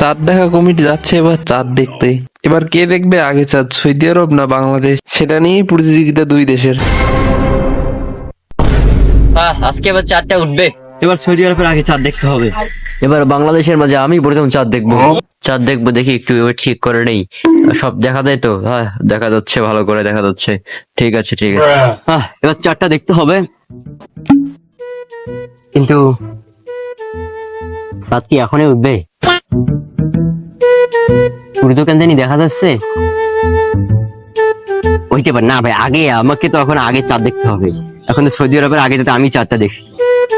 চাঁদ দেখা কমিটি যাচ্ছে এবার চাঁদ দেখতে। এবার কে দেখবে আগে চাঁদ, সৌদি আরব না বাংলাদেশ, সেটা নিয়েই প্রতিযোগিতা দুই দেশের। আজকে এবার চাঁদটা উঠবে। এবার সৌদি আরবের আগে চাঁদ দেখতে হবে। এবার বাংলাদেশের মাঝে আমি প্রথম চাঁদ দেখবো। চাঁদ দেখবো, দেখি একটু এবার ঠিক করে নেই। সব দেখা যায় তো? হ্যাঁ, দেখা যাচ্ছে, ভালো করে দেখা যাচ্ছে। ঠিক আছে, ঠিক আছে। এবার চাঁদটা দেখতে হবে, কিন্তু চাঁদ কি এখনই উঠবে? সূর্য কেন জানি দেখা যাচ্ছে। হইতে পারে না ভাই, আগে আমাকে তো এখন আগে চাঁদ দেখতে হবে। এখন তো সৌদি আরবের আগে যাতে আমি চাঁদটা দেখি,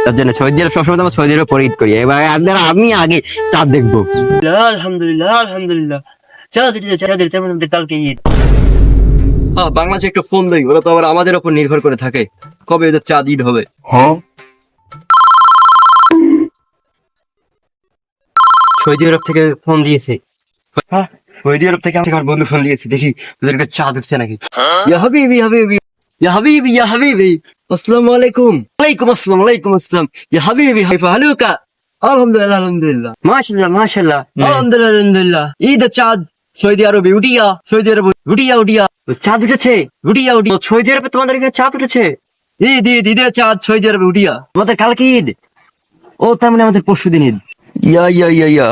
তার জন্য সৌদি আরব সবসময় তো আমরা সৌদি আরব পরে ঈদ করি। এবার আপনারা আমি আগে চাঁদ দেখবো। আলহামদুলিল্লাহ আলহামদুলিল্লাহ, কালকে ঈদ। বাংলাদেশে একটু ফোন দেই, ওরা তো আবার আমাদের উপর নির্ভর করে থাকে কবে এদের চাঁদ ঈদ হবে। সৌদি আরব থেকে ফোন দিয়েছে। সৌদি আরব থেকে আমার বন্ধু ফোন দিয়েছে, দেখি ওদেরকে চাঁদ উঠছে নাকি। ইয়া হাবিবি হাবিবি ইয়া হাবিবি ইয়া হাবিবি, আসসালামু আলাইকুম। ওয়ালাইকুম আসসালাম, ওয়ালাইকুম আসসালাম। ইয়া হাবিবি হাইফা হালুকা। আলহামদুলিল্লাহ আলহামদুলিল্লাহ, মাশাআল্লাহ মাশাআল্লাহ, আলহামদুলিল্লাহ আলহামদুলিল্লাহ। ঈদ চাঁদ সৌদি আরবে উঠিয়া, সৌদি আরব উঠিয়া উঠিয়া চাঁদ উঠেছে, উঠিয়া উঠিয়া সৌদি আরবে তোমাদের এখানে চাঁদ উঠেছে। ঈদ ঈদ ঈদের চাঁদ সৌদি আরবে উঠিয়া। আমাদের কালকে ঈদ, ও তার মানে আমাদের পরশু দিন ঈদ। ইয়া ইয়া ইয়া ইয়া।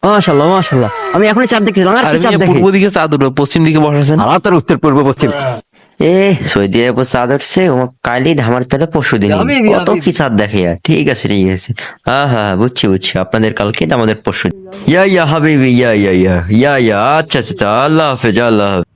মাশাআল্লাহ মাশাআল্লাহ, আমি এখনই চাঁদ দেখেছিলাম। আর আর কি চাঁদ দেখে? পূর্ব দিকে চাঁদ উঠবে, পশ্চিম দিকে বসাছেন। আর তোর উত্তর পূর্ব পশ্চিম। সৌদি আরব চাঁদ উঠছে, ও কালই আমার তাহলে পরশু দিন হাবিবি, কত কি চাঁদ দেখে। আর ঠিক আছে ঠিক আছে, হ্যাঁ বুঝছি বুঝছি, আপনাদের কালকে আমাদের পরশু। ইয়া ইয়া হাবিবি ইয়া ইয়া ইয়া ইয়া ইয়া, আচ্ছা আচ্ছা, আল্লাহ হাফেজ আল্লাহ হাফেজ।